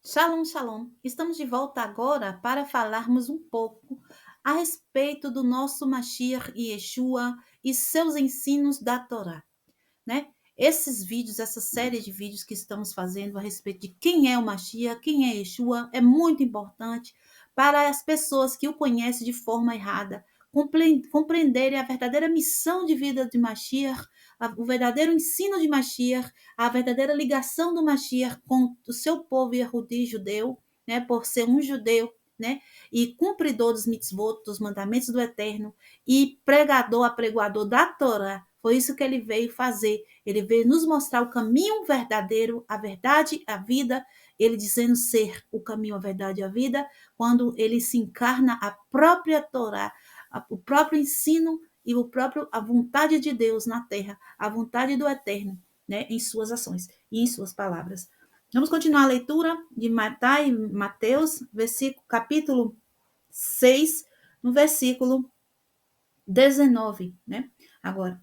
Shalom, shalom. Estamos de volta agora para falarmos um pouco a respeito do nosso Mashiach Yeshua e seus ensinos da Torá, né? Esses vídeos, essa série de vídeos que estamos fazendo a respeito de quem é o Mashiach, quem é Yeshua, é muito importante para as pessoas que o conhecem de forma errada compreenderem a verdadeira missão de vida de Mashiach, o verdadeiro ensino de Mashiach, a verdadeira ligação do Mashiach com o seu povo Yehudi judeu, né, por ser um judeu, né, e cumpridor dos mitzvot, dos mandamentos do Eterno, e pregador, apregoador da Torá. Foi isso que ele veio fazer. Ele veio nos mostrar o caminho verdadeiro, a verdade, a vida, ele dizendo ser o caminho, a verdade e a vida, quando ele se encarna a própria Torá, o próprio ensino e a vontade de Deus na terra, a vontade do Eterno, né, em suas ações e em suas palavras. Vamos continuar a leitura de Mateus, capítulo 6, no versículo 19, né? Agora,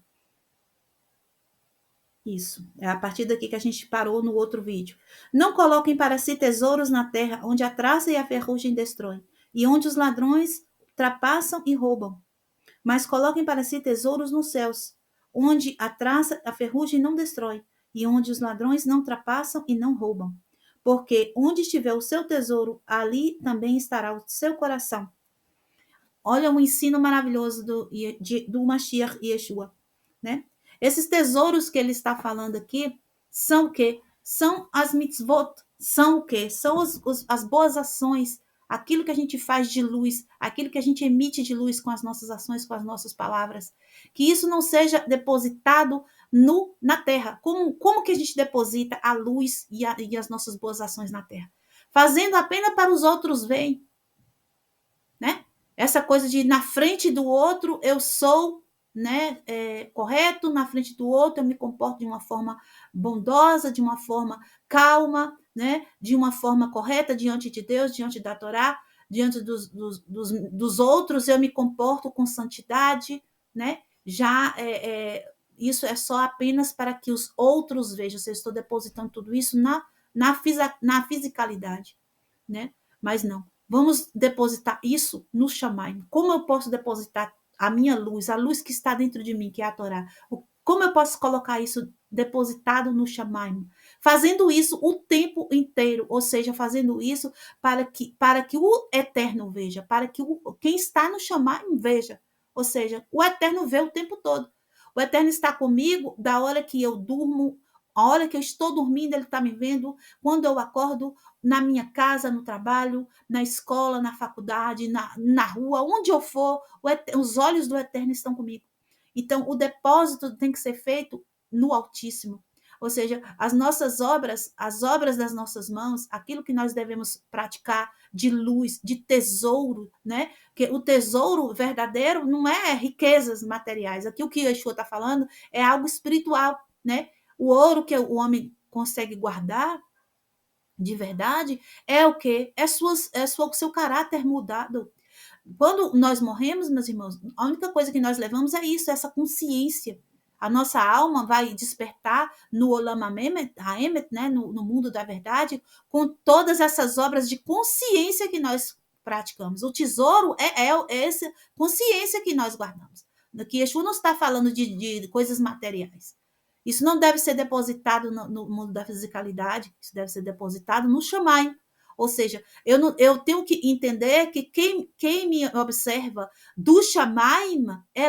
isso, é a partir daqui que a gente parou no outro vídeo. Não coloquem para si tesouros na terra, onde a traça e a ferrugem destroem, e onde os ladrões trapassam e roubam. Mas coloquem para si tesouros nos céus, onde a traça, a ferrugem não destrói, e onde os ladrões não trapassam e não roubam. Porque onde estiver o seu tesouro, ali também estará o seu coração. Olha o ensino maravilhoso do Mashiach Yeshua, né? Esses tesouros que ele está falando aqui são o quê? São as mitzvot. São o quê? São as boas ações, aquilo que a gente faz de luz, aquilo que a gente emite de luz com as nossas ações, com as nossas palavras. Que isso não seja depositado na terra. Como que a gente deposita a luz e as nossas boas ações na terra? Fazendo apenas para os outros verem, né? Essa coisa de na frente do outro eu sou, né, correto, na frente do outro eu me comporto de uma forma bondosa, de uma forma calma, né, de uma forma correta diante de Deus, diante da Torá, diante dos outros eu me comporto com santidade, né? Já isso é só apenas para que os outros vejam se eu estou depositando tudo isso na fisicalidade, né? Mas não. Vamos depositar isso no Shammai. Como eu posso depositar a minha luz, a luz que está dentro de mim, que é a Torá? Como eu posso colocar isso depositado no Shammai? Fazendo isso o tempo inteiro, ou seja, fazendo isso para que o Eterno veja, para que quem está no Shammai veja. Ou seja, o Eterno vê o tempo todo. O Eterno está comigo da hora que eu durmo, a hora que eu estou dormindo, ele está me vendo. Quando eu acordo, na minha casa, no trabalho, na escola, na faculdade, na rua, onde eu for, os olhos do Eterno estão comigo. Então, o depósito tem que ser feito no Altíssimo. Ou seja, as nossas obras, as obras das nossas mãos, aquilo que nós devemos praticar de luz, de tesouro, né? Que o tesouro verdadeiro não é riquezas materiais. Aqui o que Yeshua está falando é algo espiritual, né? O ouro que o homem consegue guardar de verdade é o quê? O seu caráter mudado. Quando nós morremos, meus irmãos, a única coisa que nós levamos é isso, essa consciência. A nossa alma vai despertar no Olam Haemet, né, no mundo da verdade, com todas essas obras de consciência que nós praticamos. O tesouro é essa consciência que nós guardamos. Que Yeshua não está falando de coisas materiais. Isso não deve ser depositado no mundo da fisicalidade, isso deve ser depositado no Shammai. Ou seja, eu tenho que entender que quem me observa do Shammai é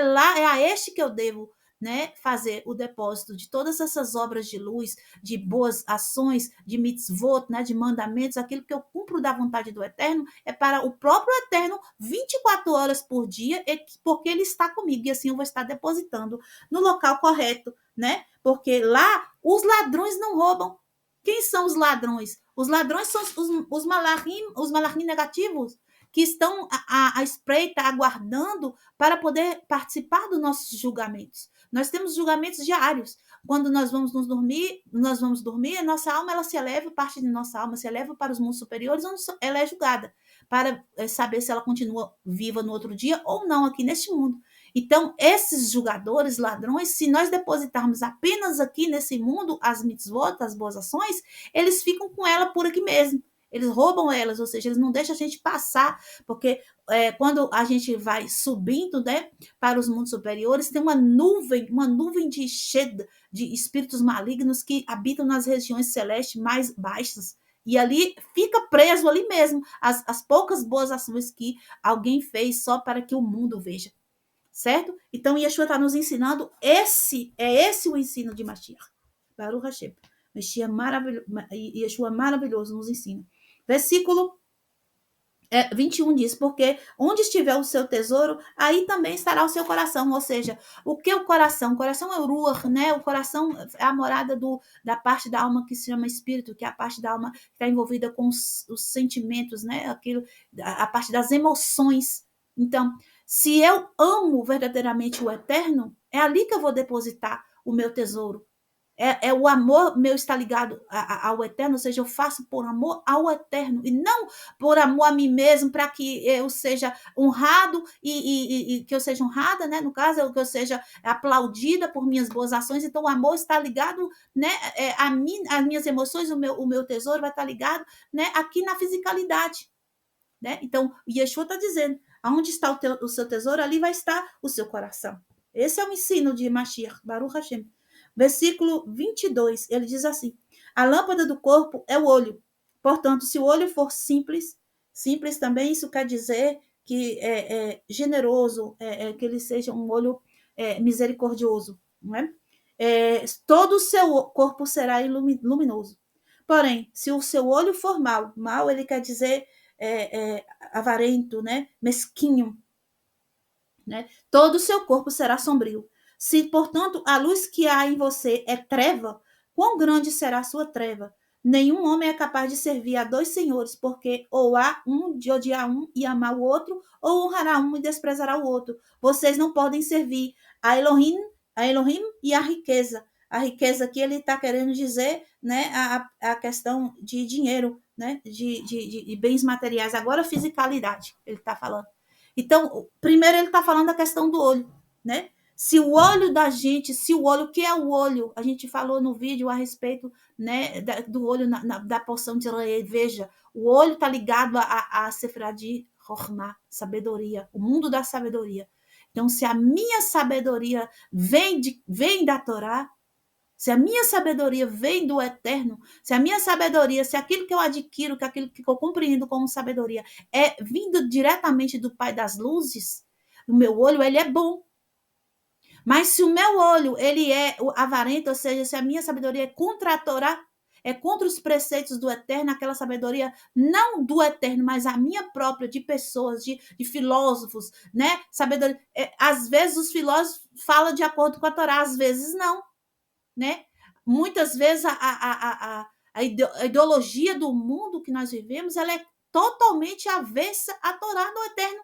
a este que eu devo, né, fazer o depósito de todas essas obras de luz, de boas ações, de mitzvot, né, de mandamentos, aquilo que eu cumpro da vontade do Eterno, é para o próprio Eterno 24 horas por dia, porque ele está comigo, e assim eu vou estar depositando no local correto, né? Porque lá os ladrões não roubam. Quem são os ladrões? Os ladrões são os malachim negativos, que estão à espreita, aguardando para poder participar dos nossos julgamentos. Nós temos julgamentos diários. Quando nós vamos dormir, a nossa alma ela se eleva, parte de nossa alma se eleva para os mundos superiores, onde ela é julgada, para saber se ela continua viva no outro dia ou não aqui neste mundo. Então, esses julgadores, ladrões, se nós depositarmos apenas aqui nesse mundo as mitzvot, as boas ações, eles ficam com ela por aqui mesmo. Eles roubam elas, ou seja, eles não deixam a gente passar, porque quando a gente vai subindo, né, para os mundos superiores, tem uma nuvem de Sheda, de espíritos malignos que habitam nas regiões celestes mais baixas. E ali fica preso ali mesmo as poucas boas ações que alguém fez só para que o mundo veja. Certo? Então, Yeshua está nos ensinando, esse o ensino de Mashiach. Baruch Hashem. Yeshua maravilhoso nos ensina. Versículo 21 diz, porque onde estiver o seu tesouro, aí também estará o seu coração. Ou seja, o que é o coração? O coração é o ruach, né? O coração é a morada da parte da alma que se chama espírito, que é a parte da alma que está envolvida com os sentimentos, né? A parte das emoções. Então, se eu amo verdadeiramente o eterno, é ali que eu vou depositar o meu tesouro. O amor meu está ligado ao eterno, ou seja, eu faço por amor ao eterno e não por amor a mim mesmo, para que eu seja honrado e que eu seja honrada, né? No caso, que eu seja aplaudida por minhas boas ações. Então, o amor está ligado, né? As minhas emoções, o meu tesouro vai estar ligado, né? Aqui na fisicalidade, né? Então, Yeshua está dizendo, aonde está o seu tesouro, ali vai estar o seu coração. Esse é o ensino de Mashiach, Baruch Hashem. Versículo 22, ele diz assim, a lâmpada do corpo é o olho. Portanto, se o olho for simples também, isso quer dizer que é generoso, que ele seja um olho misericordioso, não é? Todo o seu corpo será luminoso. Porém, se o seu olho for mal ele quer dizer avarento, né? Mesquinho, né? Todo o seu corpo será sombrio. Se, portanto, a luz que há em você é treva, quão grande será a sua treva? Nenhum homem é capaz de servir a dois senhores, porque ou há um de odiar um e amar o outro, ou honrará um e desprezará o outro. Vocês não podem servir a Elohim e a riqueza. A riqueza que ele está querendo dizer, né, a questão de dinheiro, né, de bens materiais. Agora, fisicalidade, ele está falando. Então, primeiro ele está falando da questão do olho, né? Se o olho da gente, o que é o olho? A gente falou no vídeo a respeito, né, do olho da porção de Israel. Veja, o olho está ligado a Sefirah de Chokhmah, sabedoria, o mundo da sabedoria. Então, se a minha sabedoria vem da Torá, se a minha sabedoria vem do eterno, se a minha sabedoria, se aquilo que eu adquiro, que aquilo que eu compreendo como sabedoria é vindo diretamente do Pai das Luzes, o meu olho, ele é bom. Mas se o meu olho, ele é avarento, ou seja, se a minha sabedoria é contra a Torá, é contra os preceitos do eterno, aquela sabedoria não do eterno, mas a minha própria, de pessoas, de filósofos, né? Sabedoria. Às vezes os filósofos falam de acordo com a Torá, às vezes não, né? Muitas vezes a ideologia do mundo que nós vivemos, ela é totalmente avessa à Torá do eterno.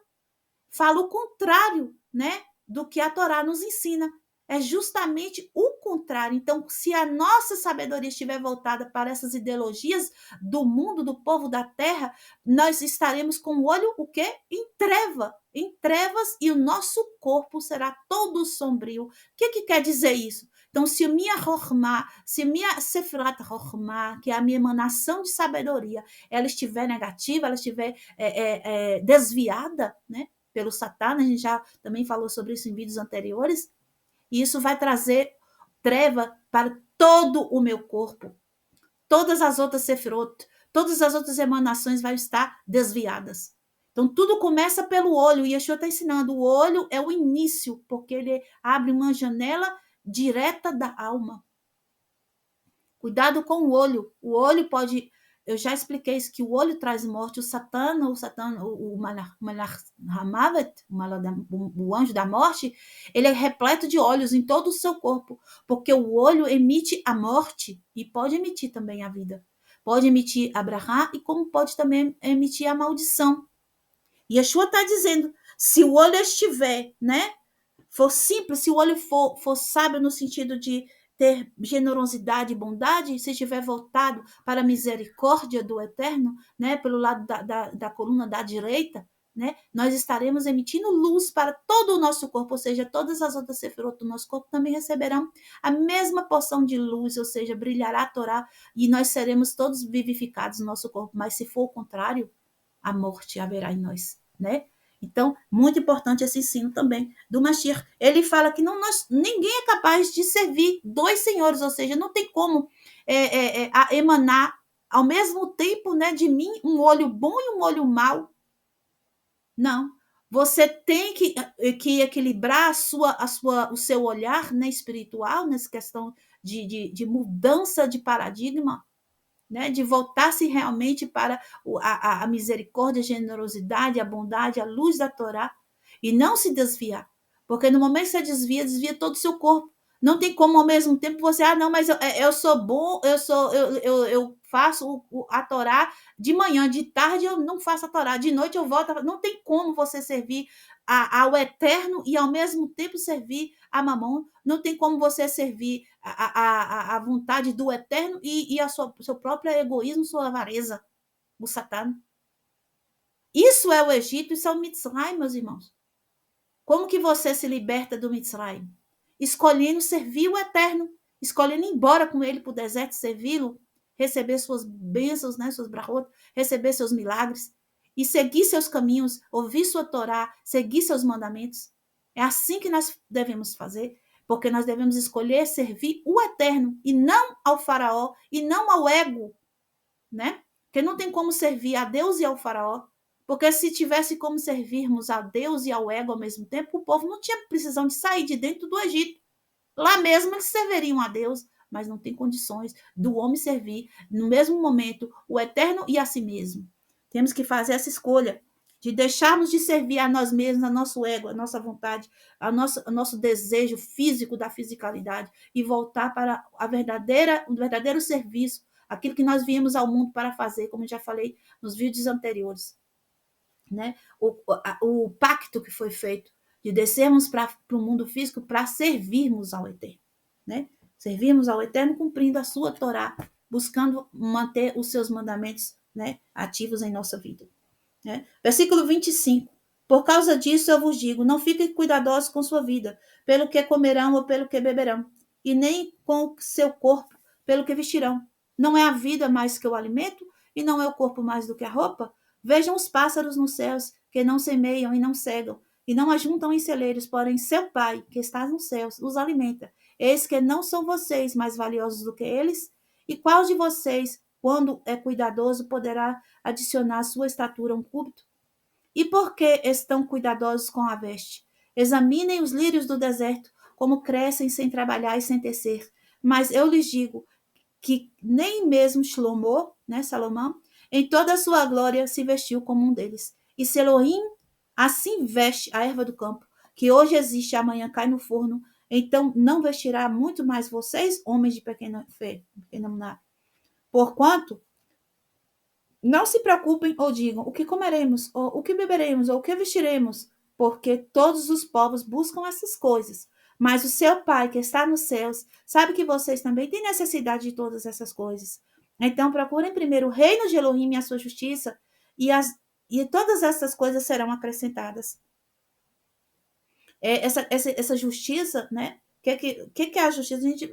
Fala o contrário, né, do que a Torá nos ensina. É justamente o contrário. Então, se a nossa sabedoria estiver voltada para essas ideologias do mundo, do povo da terra, nós estaremos com o olho, o quê? Em trevas, e o nosso corpo será todo sombrio. O que quer dizer isso? Então, se minha Chokhmah, se minha Sefirat Chokhmah, que é a minha emanação de sabedoria, ela estiver negativa, ela estiver desviada, né, pelo Satã, a gente já também falou sobre isso em vídeos anteriores, e isso vai trazer treva para todo o meu corpo. Todas as outras sefirot, todas as outras emanações vão estar desviadas. Então, tudo começa pelo olho, e Yeshua está ensinando, o olho é o início, porque ele abre uma janela direta da alma. Cuidado com o olho pode... Eu já expliquei isso, que o olho traz morte. O Malach Hamavet, o anjo da morte, ele é repleto de olhos em todo o seu corpo, porque o olho emite a morte e pode emitir também a vida. Pode emitir a brahá e como pode também emitir a maldição. E Yeshua está dizendo, se o olho estiver, né, for simples, se o olho for sábio no sentido de ter generosidade e bondade, se estiver voltado para a misericórdia do eterno, né, pelo lado da coluna da direita, né? Nós estaremos emitindo luz para todo o nosso corpo, ou seja, todas as outras sefirot do nosso corpo também receberão a mesma porção de luz, ou seja, brilhará a Torá, e nós seremos todos vivificados no nosso corpo. Mas se for o contrário, a morte haverá em nós, né? Então, muito importante esse ensino também do Mashiach. Ele fala que ninguém é capaz de servir dois senhores, ou seja, não tem como emanar ao mesmo tempo, né, de mim um olho bom e um olho mau. Não. Você tem que equilibrar o seu olhar, né, espiritual, nessa questão de mudança de paradigma, né, de voltar-se realmente para a misericórdia, a generosidade, a bondade, a luz da Torá, e não se desviar. Porque no momento que você desvia todo o seu corpo. Não tem como ao mesmo tempo você, não, mas eu sou bom, eu faço a Torá de manhã, de tarde eu não faço a Torá, de noite eu volto. Não tem como você servir ao Eterno e ao mesmo tempo servir a Mamon. Não tem como você servir a vontade do Eterno e seu próprio egoísmo, sua avareza, o Satã. Isso é o Egito, isso é o Mitzrayim, meus irmãos. Como que você se liberta do Mitzrayim? Escolhendo servir o Eterno, escolhendo ir embora com ele para o deserto, servi-lo, receber suas bênçãos, né, suas brachot, receber seus milagres, e seguir seus caminhos, ouvir sua Torá, seguir seus mandamentos. É assim que nós devemos fazer, porque nós devemos escolher servir o Eterno, e não ao faraó, e não ao ego, né? Porque não tem como servir a Deus e ao faraó, porque se tivesse como servirmos a Deus e ao ego ao mesmo tempo, o povo não tinha precisão de sair de dentro do Egito. Lá mesmo eles serviriam a Deus, mas não tem condições do homem servir, no mesmo momento, o Eterno e a si mesmo. Temos que fazer essa escolha de deixarmos de servir a nós mesmos, a nosso ego, a nossa vontade, o nosso desejo físico da fisicalidade e voltar para o verdadeiro serviço, aquilo que nós viemos ao mundo para fazer, como eu já falei nos vídeos anteriores. Né? O pacto que foi feito de descermos para o mundo físico para servirmos ao Eterno. Né? Servirmos ao Eterno cumprindo a sua Torá, buscando manter os seus mandamentos, né, ativos em nossa vida. Né? Versículo 25. Por causa disso eu vos digo, não fiquem cuidadosos com sua vida, pelo que comerão ou pelo que beberão, e nem com seu corpo, pelo que vestirão. Não é a vida mais que o alimento, e não é o corpo mais do que a roupa? Vejam os pássaros nos céus, que não semeiam e não cegam, e não ajuntam em celeiros, porém seu Pai, que está nos céus, os alimenta. Eis que não são vocês mais valiosos do que eles? E qual de vocês, quando é cuidadoso, poderá adicionar à sua estatura um cúbito? E por que estão cuidadosos com a veste? Examinem os lírios do deserto, como crescem sem trabalhar e sem tecer. Mas eu lhes digo que nem mesmo Shlomo, né, Salomão, em toda a sua glória se vestiu como um deles. E se Elohim assim veste a erva do campo, que hoje existe e amanhã cai no forno, então não vestirá muito mais vocês, homens de pequena fé, porquanto não se preocupem ou digam o que comeremos, ou o que beberemos, ou o que vestiremos, porque todos os povos buscam essas coisas. Mas o seu Pai, que está nos céus, sabe que vocês também têm necessidade de todas essas coisas. Então procurem primeiro o reino de Elohim e a sua justiça, e todas essas coisas serão acrescentadas. Essa justiça, né? O que é a justiça? A gente,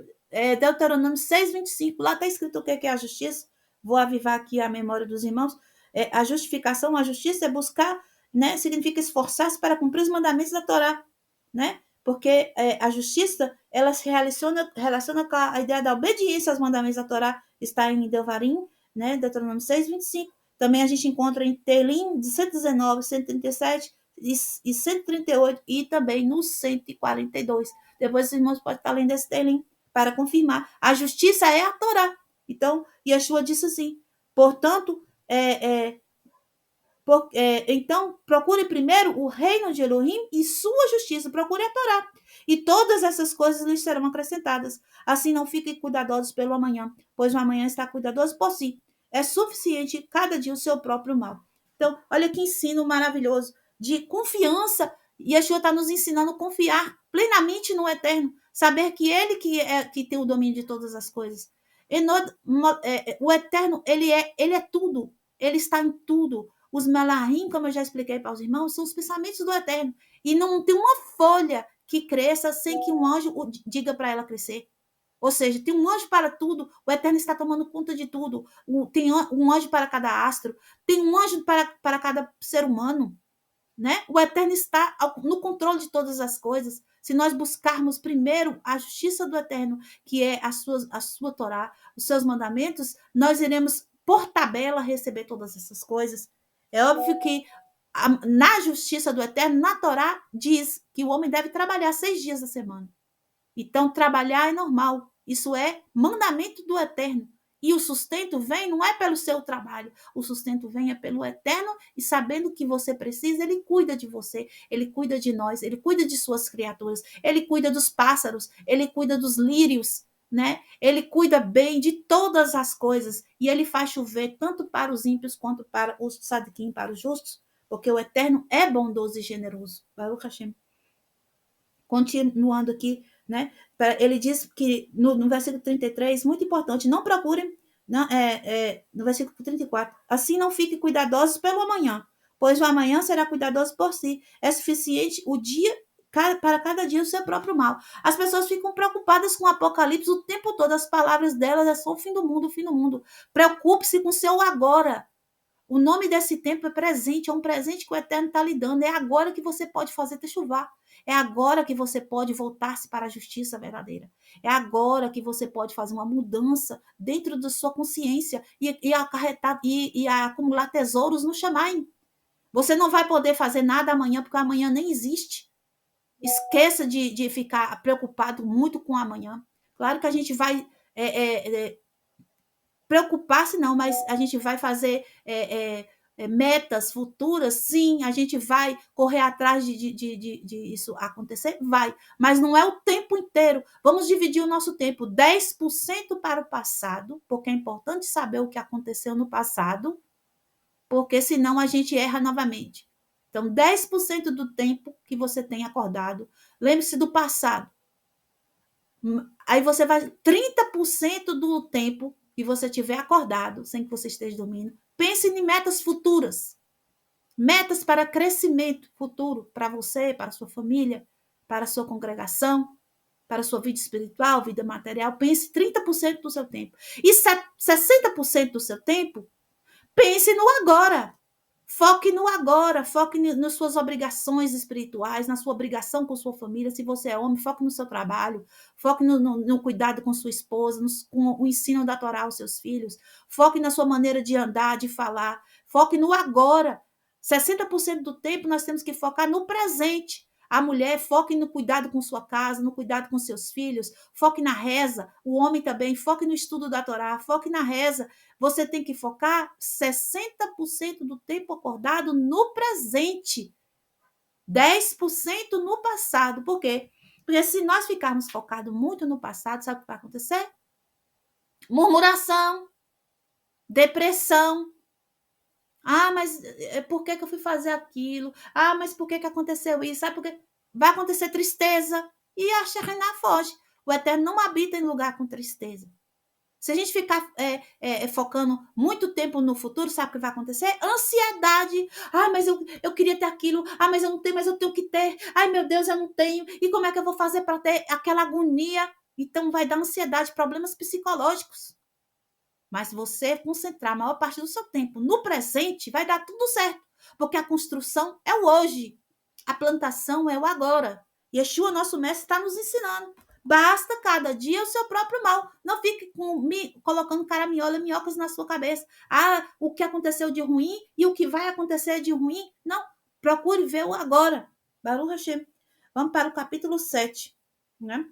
Deuteronômio 6:25, lá está escrito o que é a justiça. Vou avivar aqui a memória dos irmãos. A justificação, a justiça é buscar, né? Significa esforçar-se para cumprir os mandamentos da Torá, né? Porque a justiça, ela se relaciona com a ideia da obediência aos mandamentos da Torá, está em Devarim, né? Deuteronômio 6:25. Também a gente encontra em Teilim, de 119, 137 e 138 e também no 142. Depois os irmãos podem estar lendo esse Teilim para confirmar. A justiça é a Torá. Então, Yeshua disse assim, portanto, então, procure primeiro o reino de Elohim e sua justiça, procure a Torá. E todas essas coisas lhes serão acrescentadas. Assim não fiquem cuidadosos pelo amanhã, pois o amanhã está cuidadoso por si. É suficiente cada dia o seu próprio mal. Então, olha que ensino maravilhoso de confiança. Yeshua está nos ensinando a confiar plenamente no Eterno, saber que Ele que tem o domínio de todas as coisas. O Eterno, ele é tudo, ele está em tudo. Os malahim, como eu já expliquei para os irmãos, são os pensamentos do Eterno. E não tem uma folha que cresça sem que um anjo diga para ela crescer. Ou seja, tem um anjo para tudo, o Eterno está tomando conta de tudo. Tem um anjo para cada astro, tem um anjo para cada ser humano. Né? O Eterno está no controle de todas as coisas. Se nós buscarmos primeiro a justiça do Eterno, que é a sua Torá, os seus mandamentos, nós iremos, por tabela, receber todas essas coisas. É óbvio que na justiça do Eterno, na Torá, diz que o homem deve trabalhar 6 dias da semana. Então, trabalhar é normal. Isso é mandamento do Eterno. E o sustento vem, não é pelo seu trabalho, o sustento vem é pelo Eterno, e sabendo que você precisa, ele cuida de você, ele cuida de nós, ele cuida de suas criaturas, ele cuida dos pássaros, ele cuida dos lírios, né? Ele cuida bem de todas as coisas, e ele faz chover tanto para os ímpios quanto para os sadiquim, para os justos, porque o Eterno é bondoso e generoso. Baruch Hashem. Continuando aqui, né? Ele diz que no versículo 33, muito importante, não procurem, não, no versículo 34, assim não fiquem cuidadosos pelo amanhã, pois o amanhã será cuidadoso por si. É suficiente o dia para cada dia o seu próprio mal. As pessoas ficam preocupadas com o Apocalipse o tempo todo, as palavras delas é só o fim do mundo, o fim do mundo. Preocupe-se com o seu agora. O nome desse tempo é presente, é um presente que o Eterno está lhe dando. É agora que você pode fazer techuvá. É agora que você pode voltar-se para a justiça verdadeira. É agora que você pode fazer uma mudança dentro da sua consciência e acarretar e acumular tesouros no Shamaim. Você não vai poder fazer nada amanhã, porque amanhã nem existe. Esqueça de ficar preocupado muito com amanhã. Claro que a gente vai preocupar-se não, mas a gente vai fazer metas futuras, sim, a gente vai correr atrás de isso acontecer, vai, mas não é o tempo inteiro. Vamos dividir o nosso tempo, 10% para o passado, porque é importante saber o que aconteceu no passado, porque senão a gente erra novamente. Então, 10% do tempo que você tem acordado, lembre-se do passado. Aí você vai 30% do tempo que você tiver acordado, sem que você esteja dormindo, pense em metas futuras. Metas para crescimento futuro, para você, para a sua família, para a sua congregação, para a sua vida espiritual, vida material. Pense 30% do seu tempo. E 60% do seu tempo, pense no agora. Foque no agora, foque nas suas obrigações espirituais, na sua obrigação com sua família. Se você é homem, foque no seu trabalho, foque no cuidado com sua esposa, com o ensino da Torá aos seus filhos, foque na sua maneira de andar, de falar, foque no agora. 60% do tempo nós temos que focar no presente. A mulher foque no cuidado com sua casa, no cuidado com seus filhos, foque na reza. O homem também, foque no estudo da Torá, foque na reza. Você tem que focar 60% do tempo acordado no presente, 10% no passado. Por quê? Porque se nós ficarmos focados muito no passado, sabe o que vai acontecer? Murmuração, depressão. Ah, mas por que eu fui fazer aquilo? Ah, mas por que aconteceu isso? Sabe por quê? Vai acontecer tristeza. E a Shekhinah foge. O Eterno não habita em lugar com tristeza. Se a gente ficar focando muito tempo no futuro, sabe o que vai acontecer? Ansiedade. Ah, mas eu queria ter aquilo. Ah, mas eu não tenho, mas eu tenho que ter. Ai, meu Deus, eu não tenho. E como é que eu vou fazer para ter aquela agonia? Então, vai dar ansiedade, problemas psicológicos. Mas se você concentrar a maior parte do seu tempo no presente, vai dar tudo certo. Porque a construção é o hoje. A plantação é o agora. Yeshua, nosso mestre, está nos ensinando. Basta cada dia o seu próprio mal. Não fique colocando caraminhola, minhocas na sua cabeça. Ah, o que aconteceu de ruim e o que vai acontecer de ruim. Não, procure ver o agora. Baruch Hashem. Vamos para o capítulo 7. Né?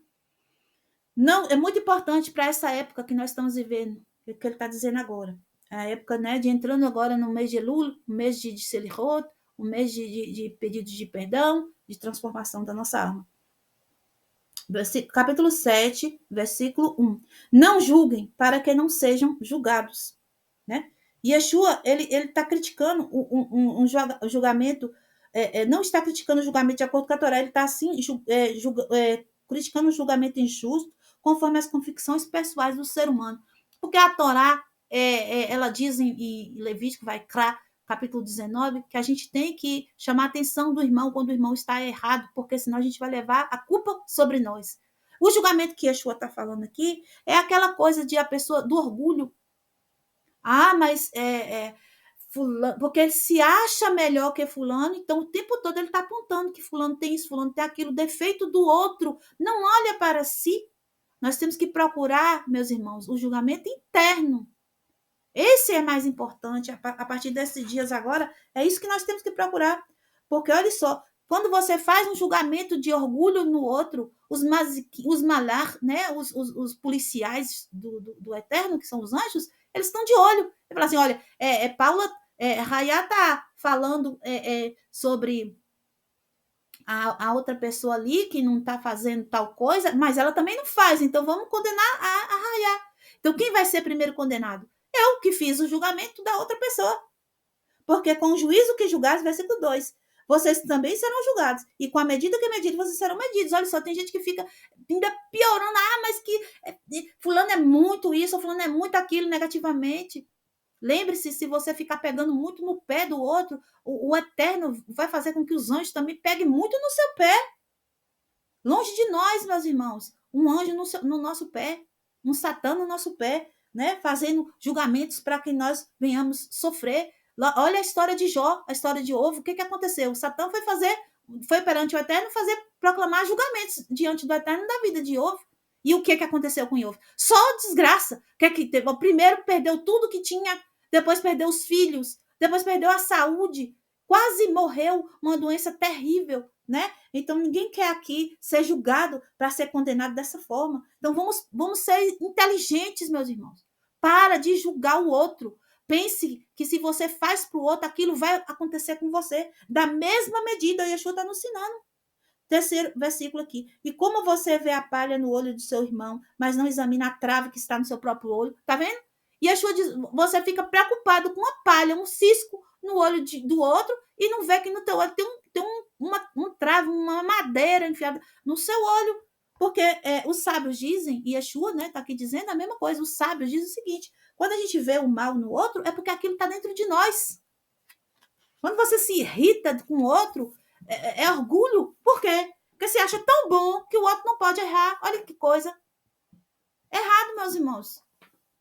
Não, é muito importante para essa época que nós estamos vivendo, o que ele está dizendo agora. A época, né, de entrando agora no mês de Elul, o mês de Selihot, o mês de pedido de perdão, de transformação da nossa alma. Capítulo 7, versículo 1. Não julguem para que não sejam julgados. Né? Yeshua, ele está criticando um julgamento, não está criticando o julgamento de acordo com a Torá, ele está assim, criticando o julgamento injusto conforme as convicções pessoais do ser humano. Porque a Torá, ela diz em Levítico, vai capítulo 19, que a gente tem que chamar a atenção do irmão quando o irmão está errado, porque senão a gente vai levar a culpa sobre nós. O julgamento que Yeshua está falando aqui é aquela coisa de a pessoa, do orgulho. Mas fulano, porque ele se acha melhor que fulano, então o tempo todo ele está apontando que fulano tem isso, fulano tem aquilo, defeito do outro, não olha para si. Nós temos que procurar, meus irmãos, o julgamento interno. Esse é mais importante, a partir desses dias agora, é isso que nós temos que procurar. Porque, olha só, quando você faz um julgamento de orgulho no outro, os malar, né, os policiais do Eterno, que são os anjos, eles estão de olho. Ele fala assim, olha, Paula, Rayá está falando sobre a outra pessoa ali que não está fazendo tal coisa, mas ela também não faz, então vamos condenar a Rayá. Então, quem vai ser primeiro condenado? Eu que fiz o julgamento da outra pessoa. Porque com o juízo que julgares, versículo 2, vocês também serão julgados. E com a medida que medir, vocês serão medidos. Olha só, tem gente que fica ainda piorando. Mas que fulano é muito isso, fulano é muito aquilo negativamente. Lembre-se, se você ficar pegando muito no pé do outro, o Eterno vai fazer com que os anjos também peguem muito no seu pé. Longe de nós, meus irmãos. Um anjo no nosso pé, um Satã no nosso pé, né? Fazendo julgamentos para que nós venhamos sofrer. Olha a história de Jó, a história de Ovo. O que aconteceu? O Satã foi perante o Eterno proclamar julgamentos diante do Eterno da vida de Ovo. E o que aconteceu com Ovo? Só desgraça. O primeiro perdeu tudo que tinha, depois perdeu os filhos, depois perdeu a saúde, quase morreu, uma doença terrível, né? Então, ninguém quer aqui ser julgado para ser condenado dessa forma. Então, vamos ser inteligentes, meus irmãos. Para de julgar o outro. Pense que se você faz para o outro, aquilo vai acontecer com você. Da mesma medida, o Yeshua está nos ensinando. Terceiro versículo aqui. E como você vê a palha no olho do seu irmão, mas não examina a trave que está no seu próprio olho? Tá vendo? E Yeshua diz, você fica preocupado com uma palha, um cisco no olho do outro e não vê que no teu olho tem um trave, uma madeira enfiada no seu olho. Porque os sábios dizem, e Yeshua, né, tá aqui dizendo a mesma coisa, os sábios dizem o seguinte, quando a gente vê o mal no outro, é porque aquilo está dentro de nós. Quando você se irrita com o outro, é orgulho. Por quê? Porque você acha tão bom que o outro não pode errar. Olha que coisa. Errado, meus irmãos.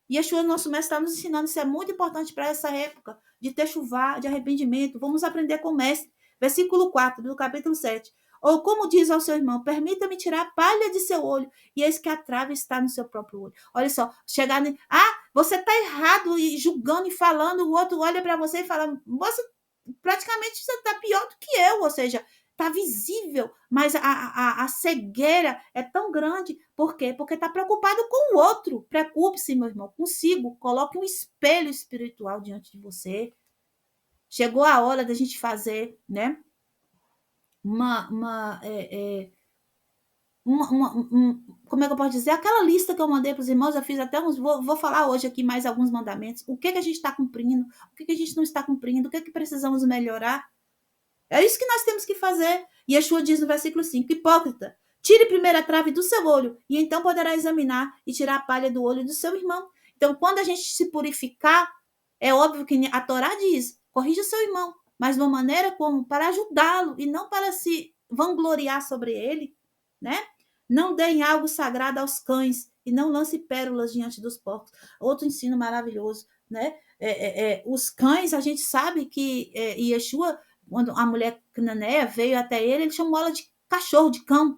E Yeshua, nosso mestre, está nos ensinando, isso é muito importante para essa época de techuvá, de arrependimento. Vamos aprender com o mestre. Versículo 4 do capítulo 7. Ou como diz ao seu irmão, permita-me tirar a palha de seu olho, e eis que a trave está no seu próprio olho. Olha só, chegar você está errado, e julgando e falando, o outro olha para você e fala, praticamente você está pior do que eu, ou seja, está visível, mas a cegueira é tão grande. Por quê? Porque está preocupado com o outro. Preocupe-se, meu irmão, consigo. Coloque um espelho espiritual diante de você. Chegou a hora da gente fazer, né? Como é que eu posso dizer? Aquela lista que eu mandei para os irmãos, eu fiz até uns. Vou falar hoje aqui mais alguns mandamentos. O que a gente está cumprindo? O que a gente não está cumprindo? O que precisamos melhorar? É isso que nós temos que fazer. E Yeshua diz no versículo 5, hipócrita, tire primeiro a trave do seu olho, e então poderá examinar e tirar a palha do olho do seu irmão. Então, quando a gente se purificar, é óbvio que a Torá diz, corrija seu irmão, mas de uma maneira como para ajudá-lo e não para se vangloriar sobre ele, né? Não deem algo sagrado aos cães e não lance pérolas diante dos porcos. Outro ensino maravilhoso, né? Os cães, a gente sabe que Yeshua, quando a mulher cananeia veio até ele chamou ela de cachorro, de cão.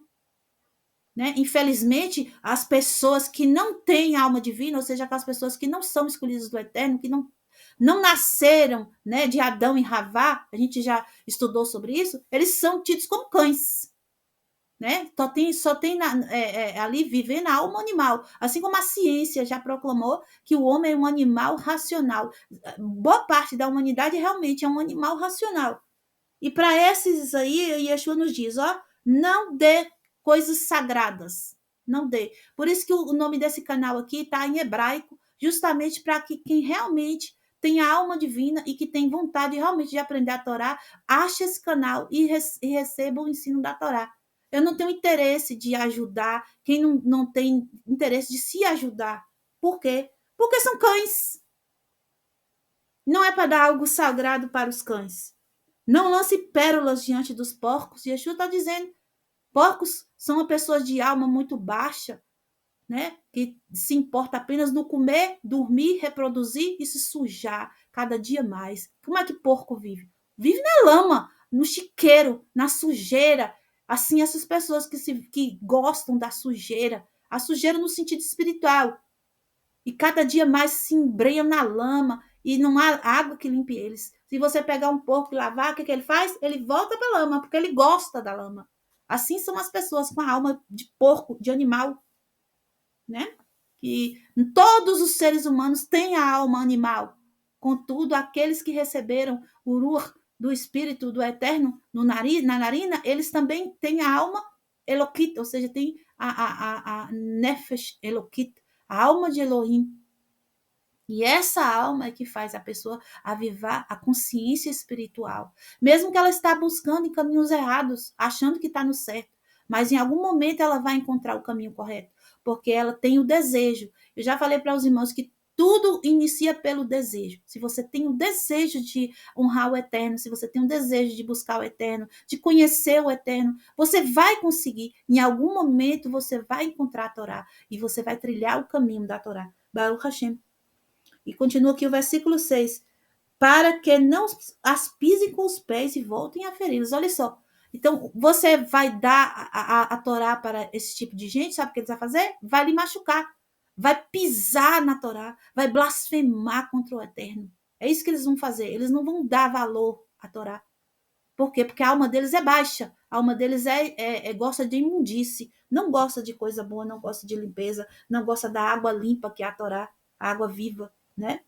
Né? Infelizmente, as pessoas que não têm alma divina, ou seja, aquelas pessoas que não são escolhidas do Eterno, que não nasceram, né, de Adão e Havá, a gente já estudou sobre isso, eles são tidos como cães. Né? Só tem ali vivendo a alma animal, assim como a ciência já proclamou que o homem é um animal racional. Boa parte da humanidade realmente é um animal racional. E para esses aí, Yeshua nos diz, não dê coisas sagradas, não dê. Por isso que o nome desse canal aqui está em hebraico, justamente para que quem realmente tem a alma divina e que tem vontade realmente de aprender a Torá, ache esse canal e receba o ensino da Torá. Eu não tenho interesse de ajudar quem não tem interesse de se ajudar. Por quê? Porque são cães. Não é para dar algo sagrado para os cães. Não lance pérolas diante dos porcos. Yeshua está dizendo, porcos são pessoas de alma muito baixa, né? Que se importa apenas no comer, dormir, reproduzir e se sujar cada dia mais. Como é que porco vive? Vive na lama, no chiqueiro, na sujeira. Assim, essas pessoas que gostam da sujeira, a sujeira no sentido espiritual, e cada dia mais se embrenham na lama e não há água que limpe eles. Se você pegar um porco e lavar, o que ele faz? Ele volta para a lama, porque ele gosta da lama. Assim são as pessoas com a alma de porco, de animal, né? Que todos os seres humanos têm a alma animal. Contudo, aqueles que receberam o ruach do Espírito do Eterno na narina, eles também têm a alma Elokit, ou seja, tem a Nefesh Elokit, a alma de Elohim. E essa alma é que faz a pessoa avivar a consciência espiritual. Mesmo que ela está buscando em caminhos errados, achando que está no certo. Mas em algum momento ela vai encontrar o caminho correto. Porque ela tem o desejo. Eu já falei para os irmãos que tudo inicia pelo desejo. Se você tem o desejo de honrar o eterno, se você tem o desejo de buscar o eterno, de conhecer o eterno, você vai conseguir. Em algum momento você vai encontrar a Torá. E você vai trilhar o caminho da Torá. Baruch Hashem. E continua aqui o versículo 6. Para que não as pisem com os pés e voltem a feri-los. Olha só. Então, você vai dar a Torá para esse tipo de gente, sabe o que eles vão fazer? Vai lhe machucar. Vai pisar na Torá. Vai blasfemar contra o Eterno. É isso que eles vão fazer. Eles não vão dar valor à Torá. Por quê? Porque a alma deles é baixa. A alma deles gosta de imundície. Não gosta de coisa boa, não gosta de limpeza, não gosta da água limpa que é a Torá, a água viva, né?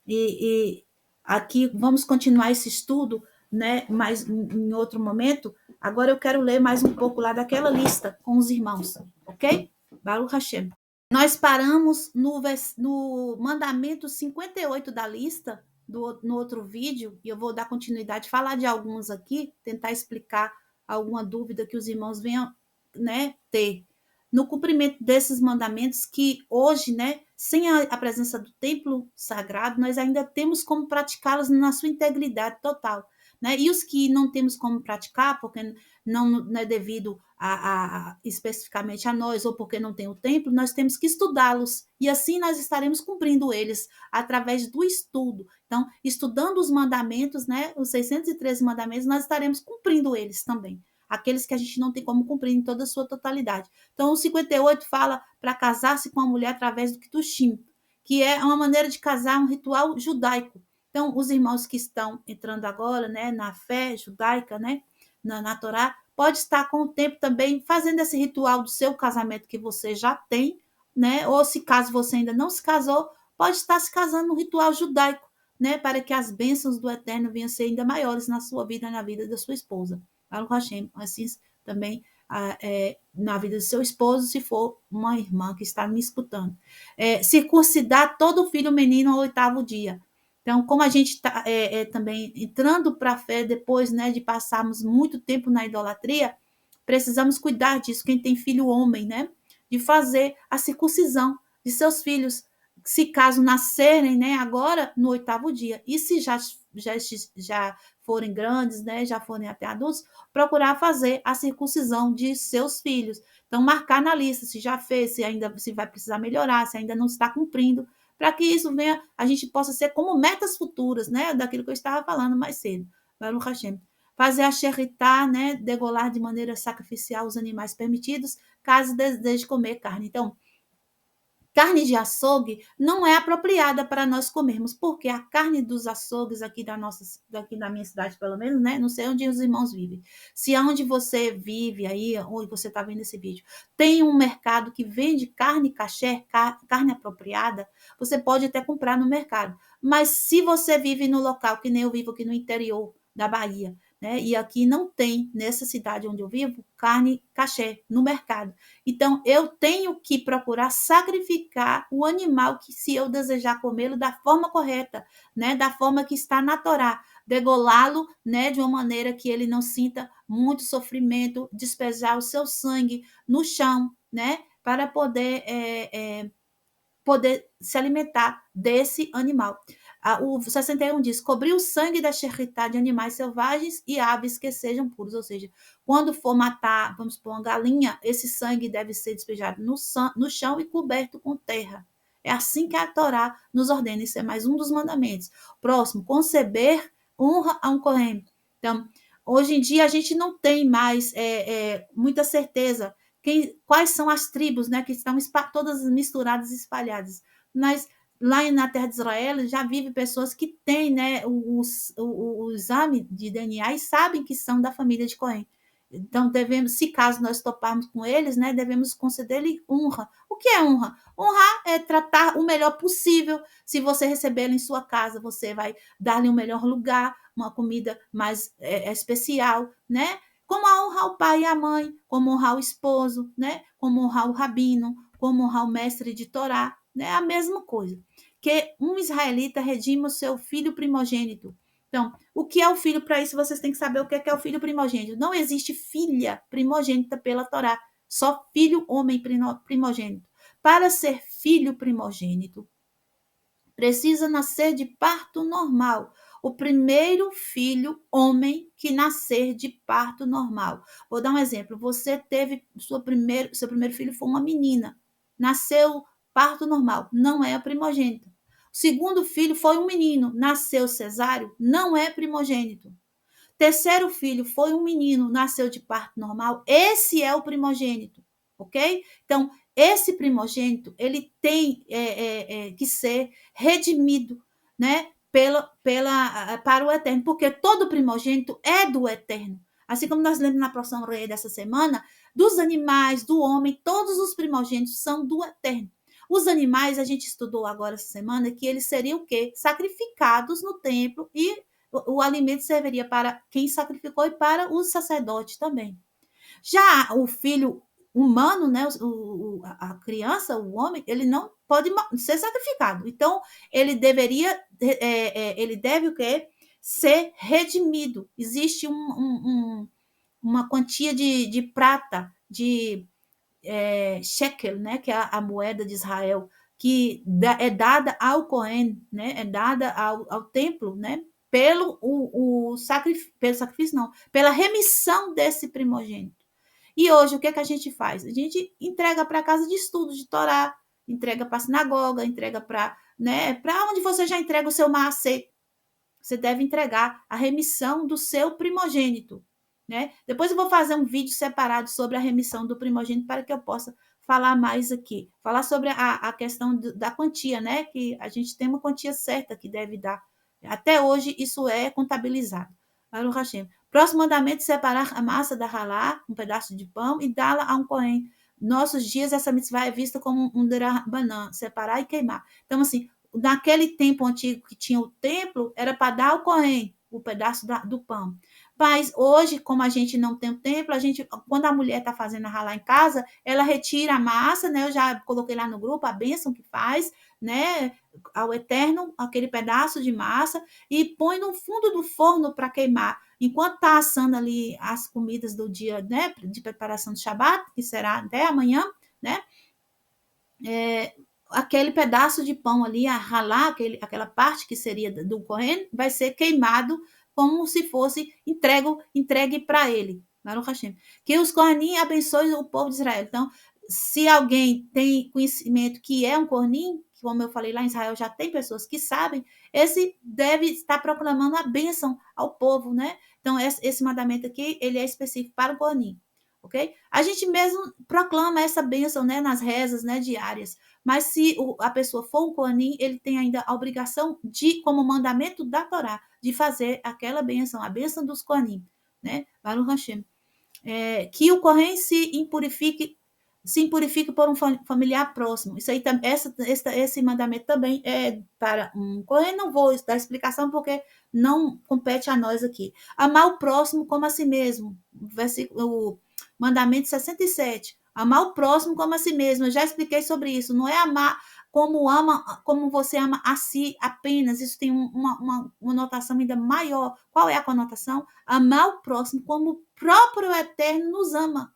E aqui vamos continuar esse estudo, né? Mas em outro momento. Agora eu quero ler mais um pouco lá daquela lista com os irmãos, ok? Baruch Hashem. Nós paramos no mandamento 58 da lista, no outro vídeo, e eu vou dar continuidade, falar de alguns aqui, tentar explicar alguma dúvida que os irmãos venham, né, ter. No cumprimento desses mandamentos que hoje, né, sem a presença do templo sagrado, nós ainda temos como praticá-los na sua integridade total. Né? E os que não temos como praticar, porque não é devido especificamente a nós, ou porque não tem o templo, nós temos que estudá-los. E assim nós estaremos cumprindo eles através do estudo. Então, estudando os mandamentos, né, os 613 mandamentos, nós estaremos cumprindo eles também. Aqueles que a gente não tem como cumprir em toda a sua totalidade. Então, o 58 fala para casar-se com a mulher através do Kitushim, que é uma maneira de casar, um ritual judaico. Então, os irmãos que estão entrando agora, né, na fé judaica, né, na Torá, pode estar com o tempo também fazendo esse ritual do seu casamento que você já tem, né, ou se caso você ainda não se casou, pode estar se casando no ritual judaico, né, para que as bênçãos do Eterno venham a ser ainda maiores na sua vida e na vida da sua esposa. Baruch Hashem, assim também na vida do seu esposo, se for uma irmã que está me escutando. Circuncidar todo filho menino ao 8º dia. Então, como a gente está também entrando para a fé depois, né, de passarmos muito tempo na idolatria, precisamos cuidar disso, quem tem filho homem, né, de fazer a circuncisão de seus filhos, se caso nascerem, né, agora no 8º dia. E se já forem grandes, né, já forem até adultos, procurar fazer a circuncisão de seus filhos. Então, marcar na lista se já fez, se vai precisar melhorar, se ainda não está cumprindo, para que isso venha, a gente possa ser como metas futuras, né, daquilo que eu estava falando mais cedo. Baruch Hashem. Fazer a xeritá, né, degolar de maneira sacrificial os animais permitidos, caso deseje comer carne. Então, carne de açougue não é apropriada para nós comermos, porque a carne dos açougues aqui daqui da minha cidade, pelo menos, né? Não sei onde os irmãos vivem. Se aonde você vive aí, onde você está vendo esse vídeo, tem um mercado que vende carne kasher, carne apropriada, você pode até comprar no mercado. Mas se você vive no local, que nem eu vivo aqui no interior da Bahia, né? E aqui não tem, nessa cidade onde eu vivo, carne kasher no mercado. Então, eu tenho que procurar sacrificar o animal que, se eu desejar comê-lo, da forma correta, né? Da forma que está na Torá. Degolá-lo, né? De uma maneira que ele não sinta muito sofrimento, despejar o seu sangue no chão, né? Para poder se alimentar desse animal. O 61 diz: cobrir o sangue da xerritá de animais selvagens e aves que sejam puros. Ou seja, quando for matar, vamos supor, uma galinha, esse sangue deve ser despejado no chão e coberto com terra. É assim que a Torá nos ordena. Isso é mais um dos mandamentos. Próximo, conceber honra a um Kohen. Então, hoje em dia, a gente não tem mais muita certeza quais são as tribos, né, que estão todas misturadas e espalhadas. Mas lá na terra de Israel já vive pessoas que têm, né, o exame de DNA e sabem que são da família de Cohen. Então, devemos, se caso nós toparmos com eles, né, devemos conceder-lhe honra. O que é honra? Honrar é tratar o melhor possível. Se você recebê-lo em sua casa, você vai dar-lhe um melhor lugar, uma comida mais especial, né? Como honrar o pai e a mãe, como honrar o esposo, né? Como honrar o rabino, como honrar o mestre de Torá, né? A mesma coisa. Que um israelita redime o seu filho primogênito. Então, o que é o filho? Para isso, vocês têm que saber o que é o filho primogênito. Não existe filha primogênita pela Torá, só filho homem primogênito. Para ser filho primogênito, precisa nascer de parto normal. O primeiro filho homem que nascer de parto normal. Vou dar um exemplo. Você teve seu primeiro filho foi uma menina. Nasceu parto normal. Não é a primogênita. O segundo filho foi um menino. Nasceu cesáreo. Não é primogênito. Terceiro filho foi um menino, nasceu de parto normal, esse é o primogênito, ok? Então, esse primogênito, ele tem que ser redimido, né? Para o eterno, porque todo primogênito é do eterno. Assim como nós lemos na porção rei dessa semana, dos animais, do homem, todos os primogênitos são do eterno. Os animais, a gente estudou agora essa semana, que eles seriam o quê? Sacrificados no templo e o alimento serviria para quem sacrificou e para os sacerdotes também. Já o filho humano, né, a criança, o homem, ele não pode ser sacrificado. Então, ele ele deve o quê? Ser redimido. Existe uma quantia de prata, de shekel, né, que é a moeda de Israel, que é dada ao Cohen, né, é dada ao templo, né, pelo sacrifício, não, pela remissão desse primogênito. E hoje, o que, que a gente faz? A gente entrega para a casa de estudo de Torá, entrega para a sinagoga, entrega para, né, para onde você já entrega o seu maaseh. Você deve entregar a remissão do seu primogênito, né? Depois eu vou fazer um vídeo separado sobre a remissão do primogênito para que eu possa falar mais aqui. Falar sobre a questão da quantia, né? Que a gente tem uma quantia certa que deve dar. Até hoje, isso é contabilizado. Baruch Hashem. Próximo mandamento: separar a massa da halá, um pedaço de pão, e dá-la a um Cohen. Nossos dias, essa mitzvah é vista como um derabanan, separar e queimar. Então, assim, naquele tempo antigo que tinha o templo, era para dar ao Cohen o pedaço do pão. Mas hoje, como a gente não tem o templo, quando a mulher está fazendo a ralá em casa, ela retira a massa, né? Eu já coloquei lá no grupo a bênção que faz, né? Ao Eterno, aquele pedaço de massa, e põe no fundo do forno para queimar. Enquanto está assando ali as comidas do dia, né? De preparação do Shabat, que será até amanhã, né? Aquele pedaço de pão ali, a ralar, aquela parte que seria do Kohen, vai ser queimado como se fosse entregue para ele. Que os Kohanim abençoem o povo de Israel. Então, se alguém tem conhecimento que é um Kohanim, como eu falei lá em Israel, já tem pessoas que sabem, esse deve estar proclamando a bênção ao povo, né? Então, esse mandamento aqui, ele é específico para o Kohanim. Ok? A gente mesmo proclama essa bênção, né, nas rezas, né, diárias. Mas se a pessoa for um Kohanim, ele tem ainda a obrigação de, como mandamento da Torá, de fazer aquela bênção, a bênção dos Kohanim, né? Baruch Hashem. Que o Kohen se impurifique por um familiar próximo. Isso aí, esse mandamento também é para um Kohen. Não vou dar explicação porque não compete a nós aqui. Amar o próximo como a si mesmo. O mandamento 67. Amar o próximo como a si mesmo. Eu já expliquei sobre isso. Não é amar como você ama a si apenas. Isso tem uma conotação ainda maior. Qual é a conotação? Amar o próximo como o próprio Eterno nos ama,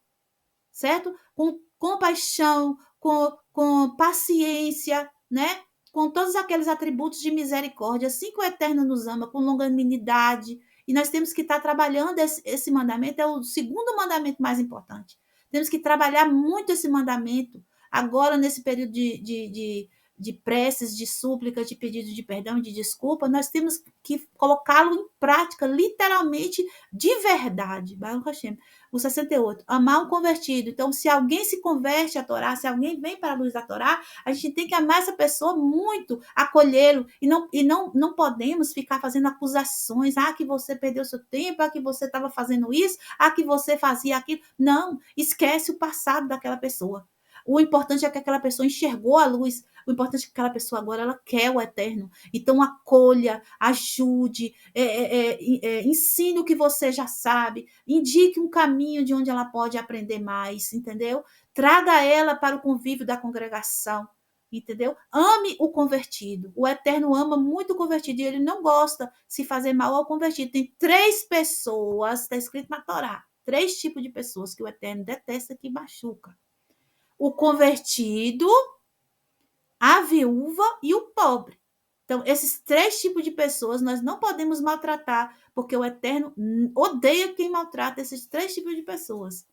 certo? Com compaixão, com paciência, né? com todos aqueles atributos de misericórdia, assim que o Eterno nos ama, com longanimidade. E nós temos que estar trabalhando esse mandamento, é o segundo mandamento mais importante. Temos que trabalhar muito esse mandamento, agora nesse período de preces, de súplicas, de pedido de perdão e de desculpa, nós temos que colocá-lo em prática, literalmente, de verdade. Baruch Hashem. O 68, amar um convertido. Então, se alguém se converte à Torá, se alguém vem para a luz da Torá, a gente tem que amar essa pessoa muito, acolhê-lo, e não podemos ficar fazendo acusações, que você perdeu seu tempo, que você estava fazendo isso, que você fazia aquilo. Não, esquece o passado daquela pessoa. O importante é que aquela pessoa enxergou a luz. O importante é que aquela pessoa agora ela quer o eterno. Então acolha, ajude, ensine o que você já sabe, indique um caminho de onde ela pode aprender mais, entendeu? Traga ela para o convívio da congregação, entendeu? Ame o convertido. O eterno ama muito o convertido e ele não gosta se fazer mal ao convertido. Tem 3 pessoas, está escrito na Torá, 3 tipos de pessoas que o eterno detesta, que machuca: o convertido, a viúva e o pobre. Então, esses 3 tipos de pessoas nós não podemos maltratar, porque o Eterno odeia quem maltrata esses 3 tipos de pessoas.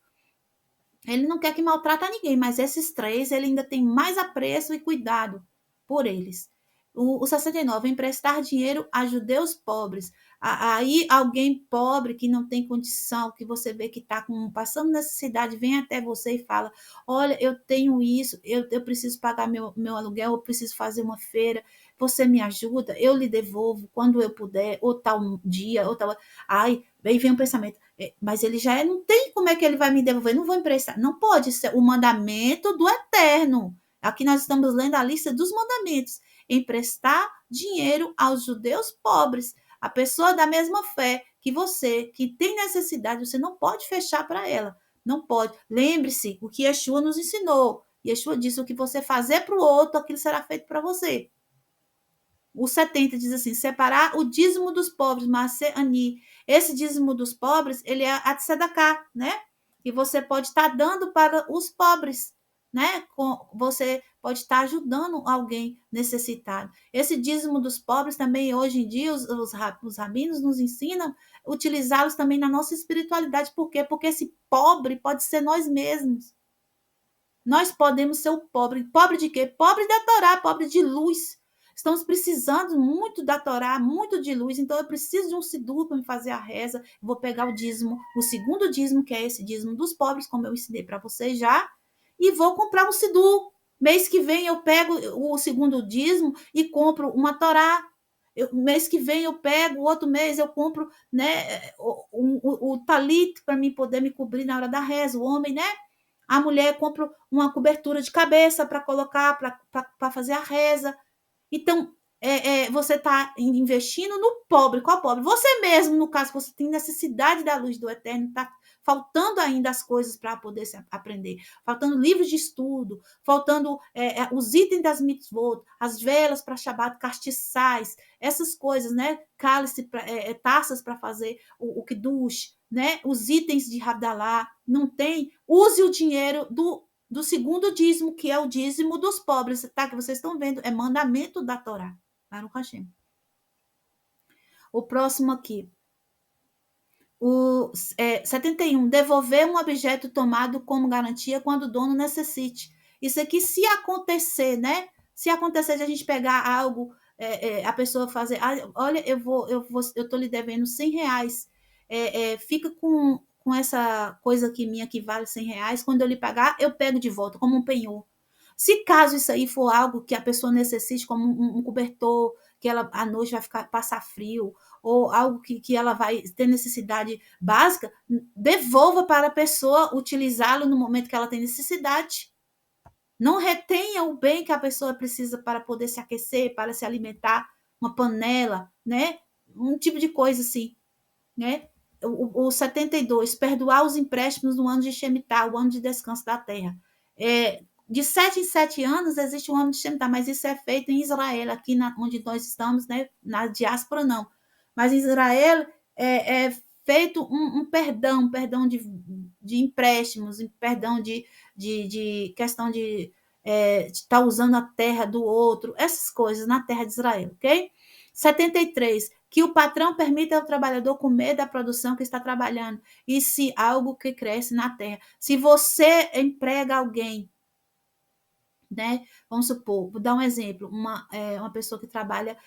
Ele não quer que maltrata ninguém, mas esses 3 ele ainda tem mais apreço e cuidado por eles. O 69, emprestar dinheiro a judeus pobres. Aí alguém pobre que não tem condição, que você vê que está passando necessidade, vem até você e fala: olha, eu tenho isso, eu preciso pagar meu aluguel, eu preciso fazer uma feira, você me ajuda, eu lhe devolvo quando eu puder, ou tal dia, ou tal. Aí vem um pensamento: mas ele já não tem como é que ele vai me devolver, não vou emprestar. Não pode ser o mandamento do Eterno. Aqui nós estamos lendo a lista dos mandamentos. Emprestar dinheiro aos judeus pobres. A pessoa da mesma fé que você, que tem necessidade, você não pode fechar para ela. Não pode. Lembre-se o que Yeshua nos ensinou. Yeshua disse: o que você fazer para o outro, aquilo será feito para você. O 70 diz assim: separar o dízimo dos pobres, Maase Ani. Esse dízimo dos pobres, ele é a tzedakah, né? E você pode estar dando para os pobres, né? Você pode estar ajudando alguém necessitado. Esse dízimo dos pobres também, hoje em dia, os rabinos nos ensinam a utilizá-los também na nossa espiritualidade. Por quê? Porque esse pobre pode ser nós mesmos. Nós podemos ser o pobre. Pobre de quê? Pobre da Torá, pobre de luz. Estamos precisando muito da Torá, muito de luz. Então, eu preciso de um sidur para me fazer a reza. Vou pegar o dízimo, o segundo dízimo, que é esse dízimo dos pobres, como eu ensinei para vocês já, e vou comprar um sidur. Mês que vem eu pego o segundo dízimo e compro uma Torá. Mês que vem eu pego, outro mês eu compro, né, o talit para mim poder me cobrir na hora da reza. O homem, né? A mulher compra uma cobertura de cabeça para colocar, para fazer a reza. Então, você está investindo no pobre. Qual pobre? Você mesmo, no caso, você tem necessidade da luz do Eterno, está faltando ainda as coisas para poder aprender. Faltando livros de estudo, faltando os itens das mitzvot, as velas para Shabbat, castiçais, essas coisas, né? Cálice, taças para fazer o kiddush, né? Os itens de Havdalah, não tem? Use o dinheiro do segundo dízimo, que é o dízimo dos pobres, tá? Que vocês estão vendo, é mandamento da Torá. Baruch Hashem. O próximo aqui. O 71. Devolver um objeto tomado como garantia quando o dono necessite. Isso aqui, se acontecer, né? Se acontecer de a gente pegar algo, a pessoa fazer, olha, eu estou lhe devendo R$100. Fica com essa coisa aqui minha que vale R$100. Quando eu lhe pagar, eu pego de volta, como um penhor. Se caso isso aí for algo que a pessoa necessite, como um cobertor, que ela à noite vai passar frio, ou algo que ela vai ter necessidade básica, devolva para a pessoa utilizá-lo no momento que ela tem necessidade. Não retenha o bem que a pessoa precisa para poder se aquecer, para se alimentar, uma panela, né? Um tipo de coisa assim, né? O 72, perdoar os empréstimos no ano de Shemitah, o ano de descanso da terra. De 7 em 7 anos existe um ano de Shemitah, mas isso é feito em Israel, aqui onde nós estamos, né? Na diáspora não. Mas em Israel é feito um perdão de empréstimos, perdão de questão de está usando a terra do outro, essas coisas na terra de Israel, ok? 73, que o patrão permita ao trabalhador comer da produção que está trabalhando, e se algo que cresce na terra. Se você emprega alguém, né? Vamos supor, vou dar um exemplo, uma pessoa que trabalha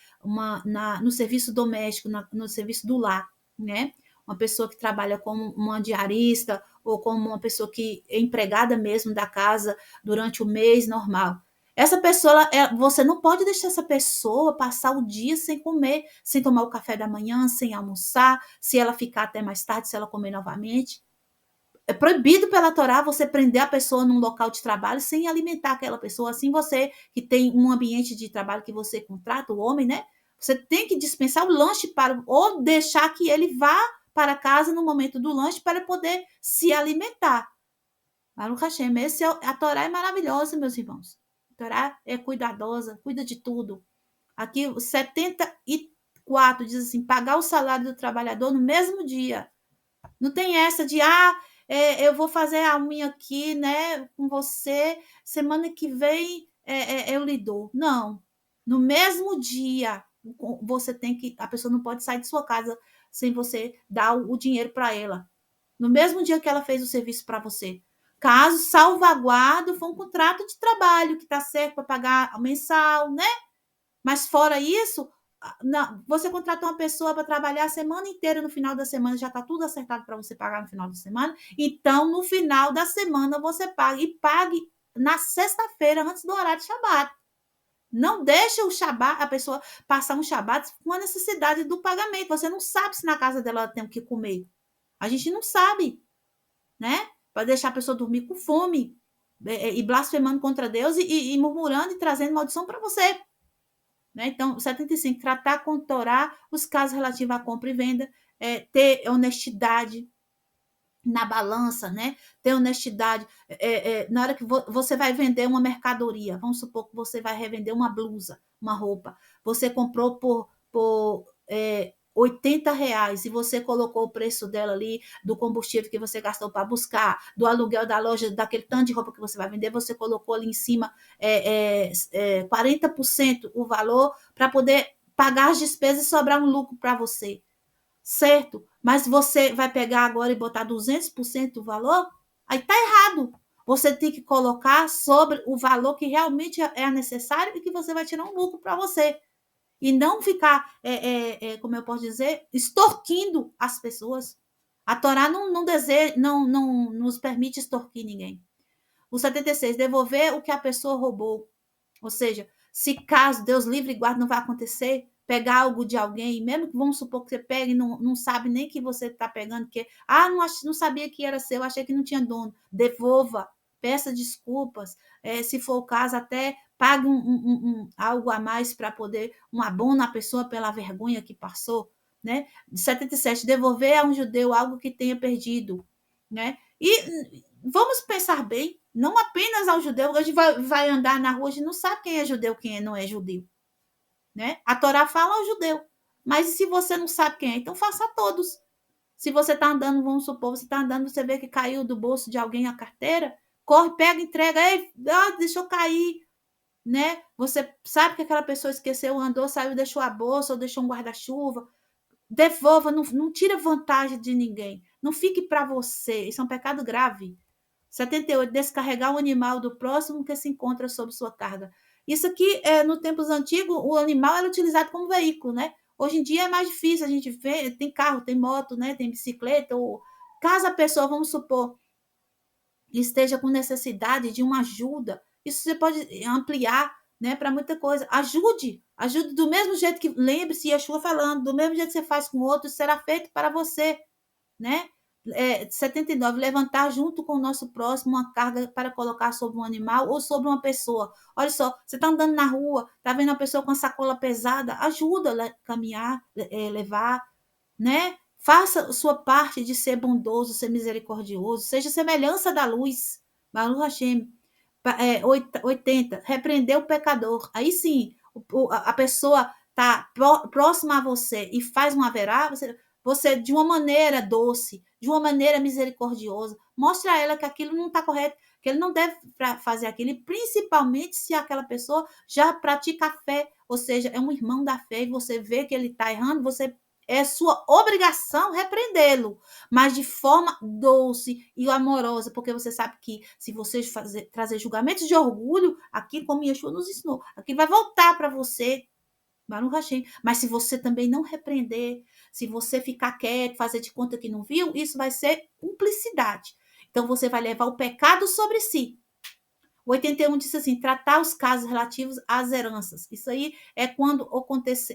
no serviço doméstico, no serviço do lar, né? Uma pessoa que trabalha como uma diarista ou como uma pessoa que é empregada mesmo da casa durante o mês normal. Essa pessoa, você não pode deixar essa pessoa passar o dia sem comer, sem tomar o café da manhã, sem almoçar, se ela ficar até mais tarde, se ela comer novamente. É proibido pela Torá você prender a pessoa num local de trabalho sem alimentar aquela pessoa. Assim, você que tem um ambiente de trabalho que você contrata, o homem, né? Você tem que dispensar o lanche para, ou deixar que ele vá para casa no momento do lanche para poder se alimentar. Baruch Hashem, a Torá é maravilhosa, meus irmãos. A Torá é cuidadosa, cuida de tudo. Aqui, o 74 diz assim: pagar o salário do trabalhador no mesmo dia. Não tem essa de, eu vou fazer a unha aqui, né, com você, semana que vem eu lhe dou. Não. No mesmo dia, você tem que, a pessoa não pode sair de sua casa sem você dar o dinheiro para ela. No mesmo dia que ela fez o serviço para você. Caso salvaguardo for um contrato de trabalho que está certo para pagar mensal, né? Mas fora isso, não, você contratou uma pessoa para trabalhar a semana inteira, no final da semana já está tudo acertado para você pagar no final da semana. Então, no final da semana, você paga. E pague na sexta-feira, antes do horário de Shabat. Não deixe o Shabat, a pessoa passar um Shabat com a necessidade do pagamento. Você não sabe se na casa dela ela tem o que comer. A gente não sabe, né? Para deixar a pessoa dormir com fome e blasfemando contra Deus e murmurando e trazendo maldição para você. Né? Então, 75, tratar com Torá os casos relativos à compra e venda, ter honestidade na balança, né? Ter honestidade. Na hora que você vai vender uma mercadoria, vamos supor que você vai revender uma blusa, uma roupa, você comprou por R$ 80 e você colocou o preço dela ali, do combustível que você gastou para buscar, do aluguel da loja, daquele tanto de roupa que você vai vender, você colocou ali em cima 40% o valor para poder pagar as despesas e sobrar um lucro para você, certo? Mas você vai pegar agora e botar 200% do valor? Aí tá errado. Você tem que colocar sobre o valor que realmente é necessário e que você vai tirar um lucro para você. E não ficar, como eu posso dizer, extorquindo as pessoas. A Torá não nos permite extorquir ninguém. O 76, devolver o que a pessoa roubou. Ou seja, se caso Deus livre e guarde não vai acontecer, pegar algo de alguém, mesmo que vamos supor que você pegue e não sabe nem que você está pegando, que não sabia que era seu, achei que não tinha dono. Devolva, peça desculpas, se for o caso, até pague algo a mais para poder, um abono à pessoa pela vergonha que passou. Né? 77, devolver a um judeu algo que tenha perdido. Né? E vamos pensar bem, não apenas ao judeu, a gente vai andar na rua, a gente não sabe quem é judeu, quem não é judeu. Né? A Torá fala ao judeu, mas se você não sabe quem é, então faça a todos. Se você está andando, vamos supor, você está andando, você vê que caiu do bolso de alguém a carteira, corre, pega, entrega, deixou cair, né? Você sabe que aquela pessoa esqueceu, andou, saiu, deixou a bolsa ou deixou um guarda-chuva, devolva, não tira vantagem de ninguém, não fique para você, isso é um pecado grave. 78, descarregar o animal do próximo que se encontra sob sua carga. Isso aqui, no tempos antigos, o animal era utilizado como veículo, né? Hoje em dia é mais difícil, a gente vê, tem carro, tem moto, né? Tem bicicleta, ou caso a pessoa, vamos supor, esteja com necessidade de uma ajuda, isso você pode ampliar, né, para muita coisa. Ajude do mesmo jeito que, lembre-se, Yeshua falando, do mesmo jeito que você faz com outros, será feito para você, né? 79, levantar junto com o nosso próximo uma carga para colocar sobre um animal ou sobre uma pessoa. Olha só, você está andando na rua, está vendo uma pessoa com a sacola pesada, ajuda a caminhar, levar, né? Faça sua parte de ser bondoso, ser misericordioso, seja semelhança da luz. Baruch Hashem. 80, repreender o pecador. Aí sim, a pessoa está próxima a você e faz um haverá, você, de uma maneira doce, de uma maneira misericordiosa, mostra a ela que aquilo não está correto, que ele não deve fazer aquilo, e principalmente se aquela pessoa já pratica a fé, ou seja, é um irmão da fé, e você vê que ele está errando, você é sua obrigação repreendê-lo, mas de forma doce e amorosa, porque você sabe que se você trazer julgamentos de orgulho, aqui como Yeshua nos ensinou, aqui vai voltar para você, Baruch Hashem. Mas se você também não repreender, se você ficar quieto, fazer de conta que não viu, isso vai ser cumplicidade. Então você vai levar o pecado sobre si. O 81 disse assim: tratar os casos relativos às heranças. Isso aí é quando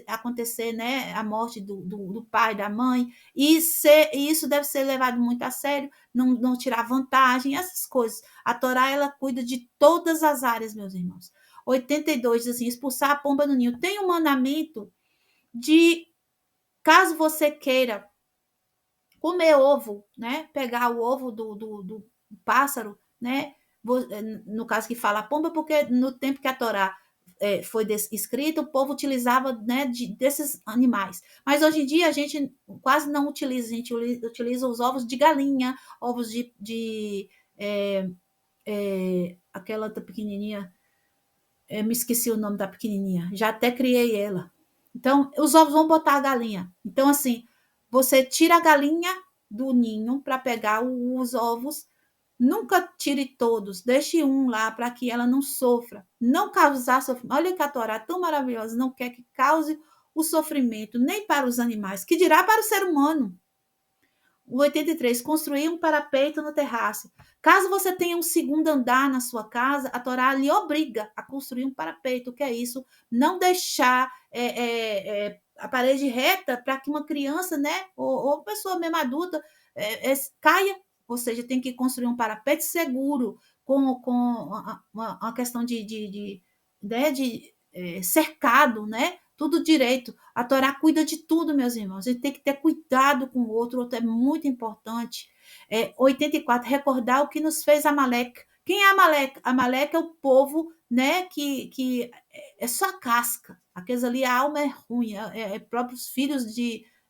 acontecer né, a morte do pai, da mãe, e isso deve ser levado muito a sério, não tirar vantagem, essas coisas. A Torá, ela cuida de todas as áreas, meus irmãos. 82 diz assim: expulsar a pomba do ninho. Tem um mandamento de, caso você queira comer ovo, né? Pegar o ovo do pássaro, né? No caso que fala pomba, porque no tempo que a Torá foi escrita, o povo utilizava né, desses animais. Mas hoje em dia a gente quase não utiliza, a gente utiliza os ovos de galinha, ovos aquela pequenininha, me esqueci o nome da pequenininha, já até criei ela. Então, os ovos vão botar a galinha. Então, assim, você tira a galinha do ninho para pegar os ovos. Nunca tire todos, deixe um lá para que ela não sofra, não causar sofrimento. Olha que a Torá é tão maravilhosa, não quer que cause o sofrimento nem para os animais, que dirá para o ser humano. O 83, construir um parapeito no terraço. Caso você tenha um segundo andar na sua casa, a Torá lhe obriga a construir um parapeito. O que é isso? Não deixar a parede reta para que uma criança, né, ou pessoa mesmo adulta, caia. Ou seja, tem que construir um parapeito seguro, com uma questão de cercado, né? Tudo direito. A Torá cuida de tudo, meus irmãos. A gente tem que ter cuidado com o outro é muito importante. 84, recordar o que nos fez Amaleque. Quem é Amaleque? Amaleque é o povo né, que é só casca. Aqueles ali, a alma é ruim, próprios filhos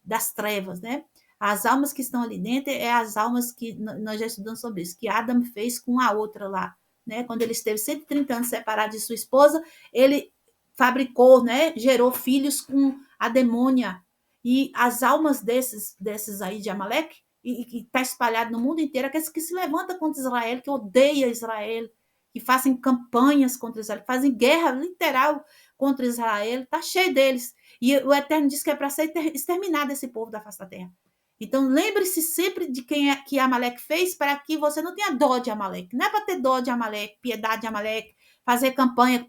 das trevas, né? As almas que estão ali dentro é as almas que nós já estudamos sobre isso, que Adam fez com a outra lá. Né? Quando ele esteve 130 anos separado de sua esposa, ele fabricou, né, gerou filhos com a demônia. E as almas desses aí de Amaleque, e que está espalhado no mundo inteiro, aqueles que se levantam contra Israel, que odeia Israel, que fazem campanhas contra Israel, que fazem guerra literal contra Israel, está cheio deles. E o Eterno diz que é para ser exterminado esse povo da face da terra. Então, lembre-se sempre de quem que Amaleque fez para que você não tenha dó de Amaleque. Não é para ter dó de Amaleque, piedade de Amaleque, fazer campanha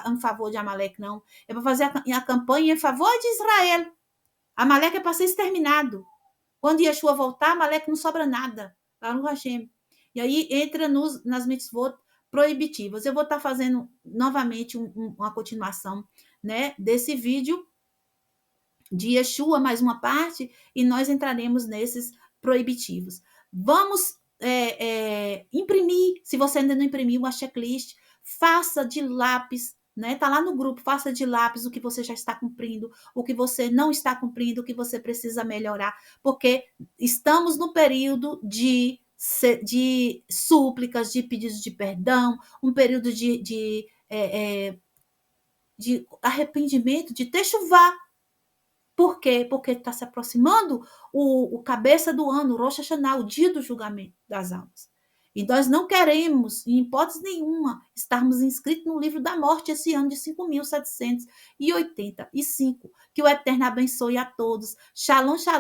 em favor de Amaleque, não. É para fazer a campanha em favor de Israel. Amaleque é para ser exterminado. Quando Yeshua voltar, Amaleque não sobra nada. Baruch Hashem. E aí entra nas mitzvot proibitivas. Eu vou estar fazendo novamente uma continuação né, desse vídeo de Yeshua, mais uma parte, e nós entraremos nesses proibitivos. Vamos imprimir, se você ainda não imprimiu a checklist, faça de lápis, né? Tá lá no grupo, faça de lápis o que você já está cumprindo, o que você não está cumprindo, o que você precisa melhorar, porque estamos no período de súplicas, de pedidos de perdão, um período de arrependimento, de techuvá. Por quê? Porque está se aproximando o cabeça do ano, o Rosh Hashanah, o dia do julgamento das almas. E nós não queremos, em hipótese nenhuma, estarmos inscritos no livro da morte esse ano de 5.785. Que o Eterno abençoe a todos. Shalom, shalom.